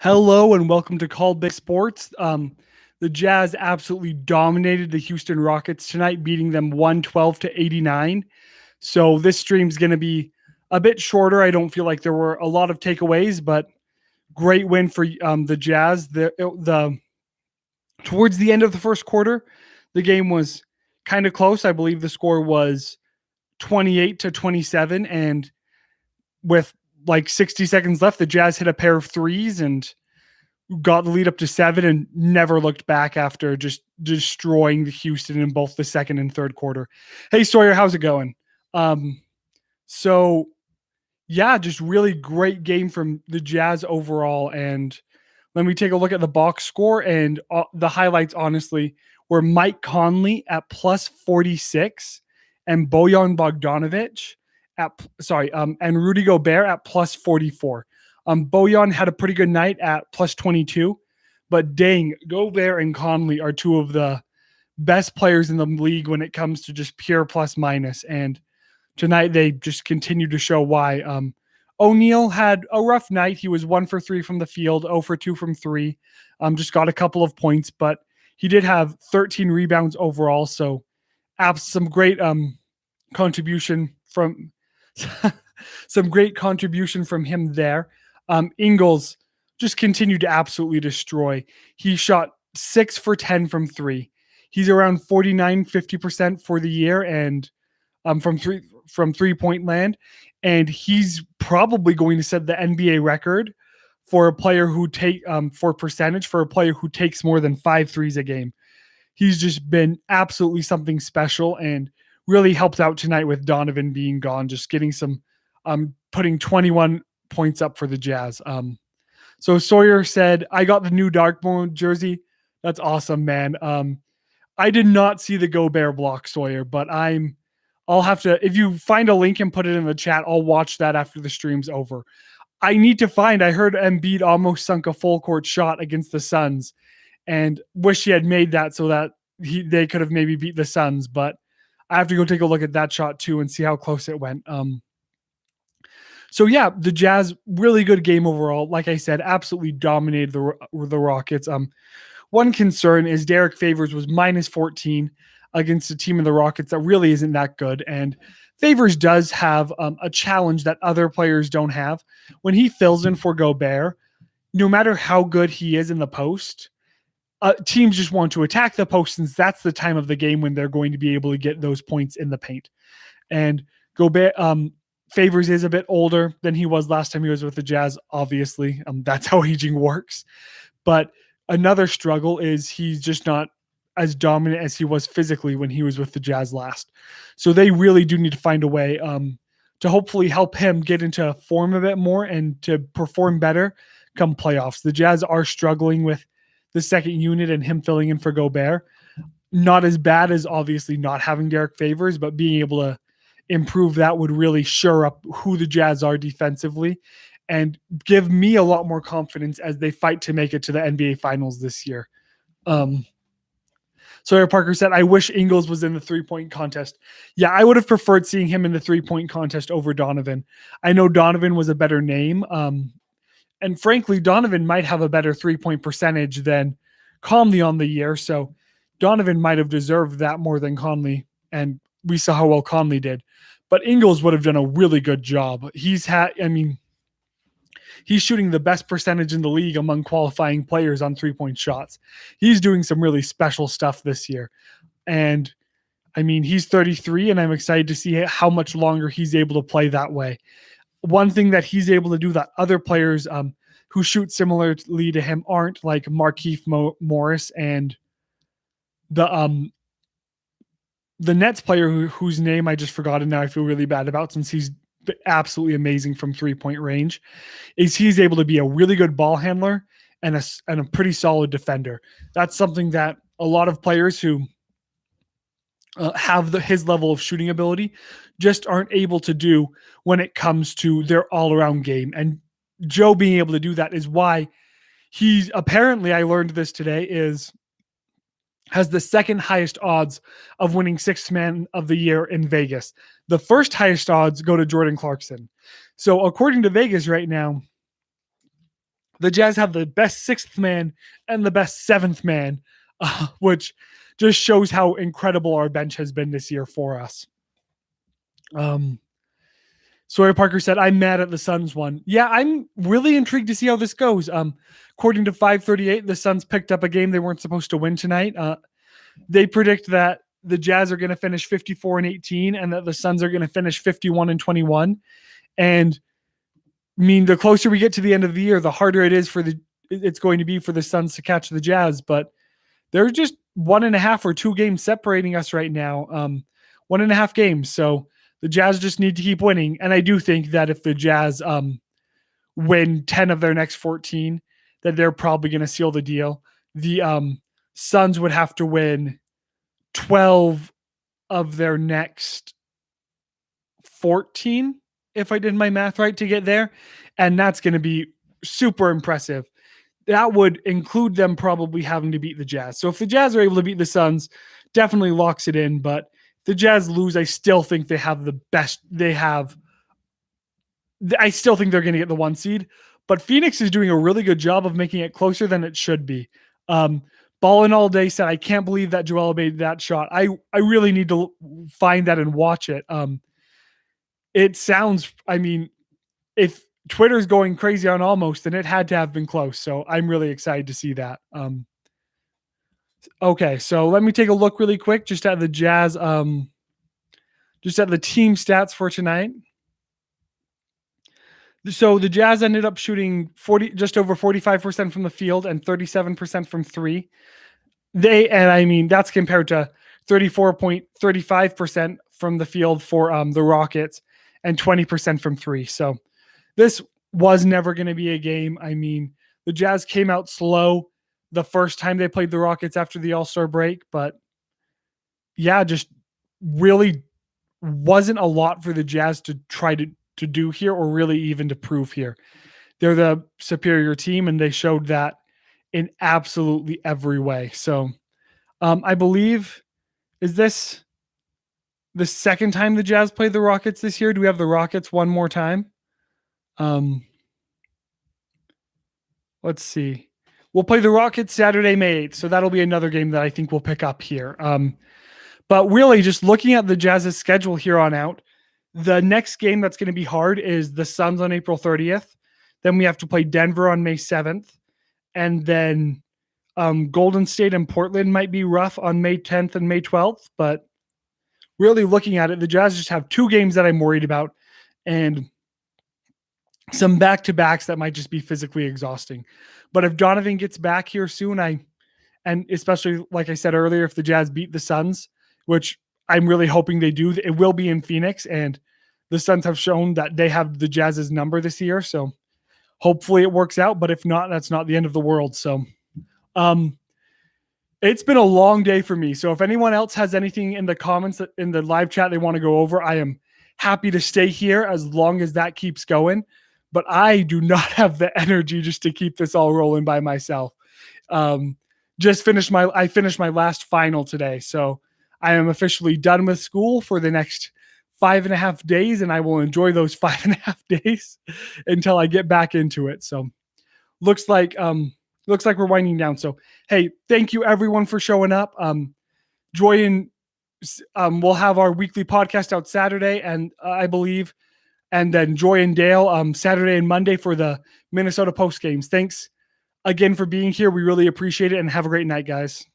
Hello and welcome to Called Big Sports. The Jazz absolutely dominated the Houston Rockets tonight, beating them 112-89. So this stream's going to be a bit shorter. I don't feel like there were a lot of takeaways, but great win for the Jazz. The towards the end of the first quarter, the game was kind of close. I believe the score was 28-27, and with like 60 seconds left, the Jazz hit a pair of threes and got the lead up to 7 and never looked back after just destroying the Houston in both the second and third quarter. Hey Sawyer, how's it going? So yeah, just really great game from the Jazz overall. And let me take a look at the box score and the highlights. Honestly, were Mike Conley at plus 46 and Bojan Bogdanovic and Rudy Gobert at plus 44. Bojan had a pretty good night at plus 22, but dang, Gobert and Conley are two of the best players in the league when it comes to just pure plus minus. And tonight they just continue to show why. O'Neal had a rough night. He was 1 for 3 from the field, 0 for 2 from 3. Just got a couple of points, but he did have 13 rebounds overall. So some great contribution from him there. Ingles just continued to absolutely destroy. He shot 6 for 10 from 3. He's around 50% for the year and from 3-point land. And he's probably going to set the NBA record for a player who for percentage for a player who takes more than 5 threes a game. He's just been absolutely something special and really helped out tonight with Donovan being gone, just getting some putting 21 points up for the Jazz. So Sawyer said, I got the new dark mode jersey. That's awesome, man. I did not see the Gobert block, Sawyer, but I'll have to, if you find a link and put it in the chat, I'll watch that after the stream's over. I heard Embiid almost sunk a full court shot against the Suns and wish he had made that so that they could have maybe beat the Suns, but I have to go take a look at that shot too and see how close it went. So yeah, the Jazz, really good game overall. Like I said, absolutely dominated the Rockets. One concern is Derrick Favors was minus 14 against a team in the Rockets that really isn't that good. And Favors does have a challenge that other players don't have. When he fills in for Gobert, no matter how good he is in the post, teams just want to attack the post since that's the time of the game when they're going to be able to get those points in the paint. And Gobert, Favors is a bit older than he was last time he was with the Jazz, obviously. That's how aging works. But another struggle is he's just not as dominant as he was physically when he was with the Jazz last. So they really do need to find a way to hopefully help him get into form a bit more and to perform better come playoffs. The Jazz are struggling with the second unit and him filling in for Gobert. Not as bad as obviously not having Derrick Favors, but being able to improve that would really shore up who the Jazz are defensively and give me a lot more confidence as they fight to make it to the NBA Finals this year. Sawyer Parker said, I wish Ingles was in the 3-point contest. Yeah, I would have preferred seeing him in the 3-point contest over Donovan. I know Donovan was a better name. And frankly, Donovan might have a better 3-point percentage than Conley on the year. So Donovan might have deserved that more than Conley. And we saw how well Conley did. But Ingles would have done a really good job. He's shooting the best percentage in the league among qualifying players on 3-point shots. He's doing some really special stuff this year. And he's 33 and I'm excited to see how much longer he's able to play that way. One thing that he's able to do that other players who shoot similarly to him aren't, like Markieff Morris and the Nets player whose name I just forgot and now I feel really bad about since he's absolutely amazing from 3-point range, is he's able to be a really good ball handler and a pretty solid defender. That's something that a lot of players who have his level of shooting ability just aren't able to do when it comes to their all-around game. And Joe being able to do that is why he's apparently, I learned this today, has the second highest odds of winning Sixth Man of the Year in Vegas. The first highest odds go to Jordan Clarkson. So according to Vegas right now, the Jazz have the best sixth man and the best seventh man, which just shows how incredible our bench has been this year for us. Sawyer Parker said, I'm mad at the Suns one. Yeah, I'm really intrigued to see how this goes. According to 538, the Suns picked up a game they weren't supposed to win tonight. They predict that the Jazz are going to finish 54-18 and that the Suns are going to finish 51-21. And I mean, the closer we get to the end of the year, the harder it's going to be for the Suns to catch the Jazz. But they're just 1.5 or 2 games separating us right now. 1.5 games. So the Jazz just need to keep winning. And I do think that if the Jazz win 10 of their next 14, that they're probably going to seal the deal. The Suns would have to win 12 of their next 14, if I did my math right, to get there. And that's going to be super impressive. That would include them probably having to beat the Jazz. So if the Jazz are able to beat the Suns, definitely locks it in. But if the Jazz lose, I still think they have the best. I still think they're going to get the 1 seed. But Phoenix is doing a really good job of making it closer than it should be. Ballin All Day said, I can't believe that Joel made that shot. I really need to find that and watch it. It sounds, I mean, if Twitter's going crazy on almost, then it had to have been close. So I'm really excited to see that. Okay, so let me take a look really quick just at the Jazz, just at the team stats for tonight. So the Jazz ended up shooting just over 45% from the field and 37% from three. That's compared to 34.35% from the field for the Rockets and 20% from three. So this was never going to be a game. I mean, the Jazz came out slow the first time they played the Rockets after the All-Star break, but yeah, just really wasn't a lot for the Jazz to try to do here or really even to prove here. They're the superior team and they showed that in absolutely every way. So I believe, is this the second time the Jazz played the Rockets this year? Do we have the Rockets one more time? Let's see. We'll play the Rockets Saturday, May 8th. So that'll be another game that I think we'll pick up here. But really just looking at the Jazz's schedule here on out, the next game that's going to be hard is the Suns on April 30th. Then we have to play Denver on May 7th. And then Golden State and Portland might be rough on May 10th and May 12th. But really looking at it, the Jazz just have 2 games that I'm worried about and some back-to-backs that might just be physically exhausting. But if Donovan gets back here soon, and especially like I said earlier, if the Jazz beat the Suns, which I'm really hoping they do, it will be in Phoenix, and the Suns have shown that they have the Jazz's number this year. So hopefully it works out, but if not, that's not the end of the world. So it's been a long day for me. So if anyone else has anything in the comments in the live chat they want to go over, I am happy to stay here as long as that keeps going. But I do not have the energy just to keep this all rolling by myself. I finished my last final today. So I am officially done with school for the next 5.5 days, and I will enjoy those 5.5 days until I get back into it. So looks like we're winding down. So, hey, thank you everyone for showing up. Joy and we'll have our weekly podcast out Saturday, and I believe, and then Joy and Dale Saturday and Monday for the Minnesota post games. Thanks again for being here. We really appreciate it, and have a great night, guys.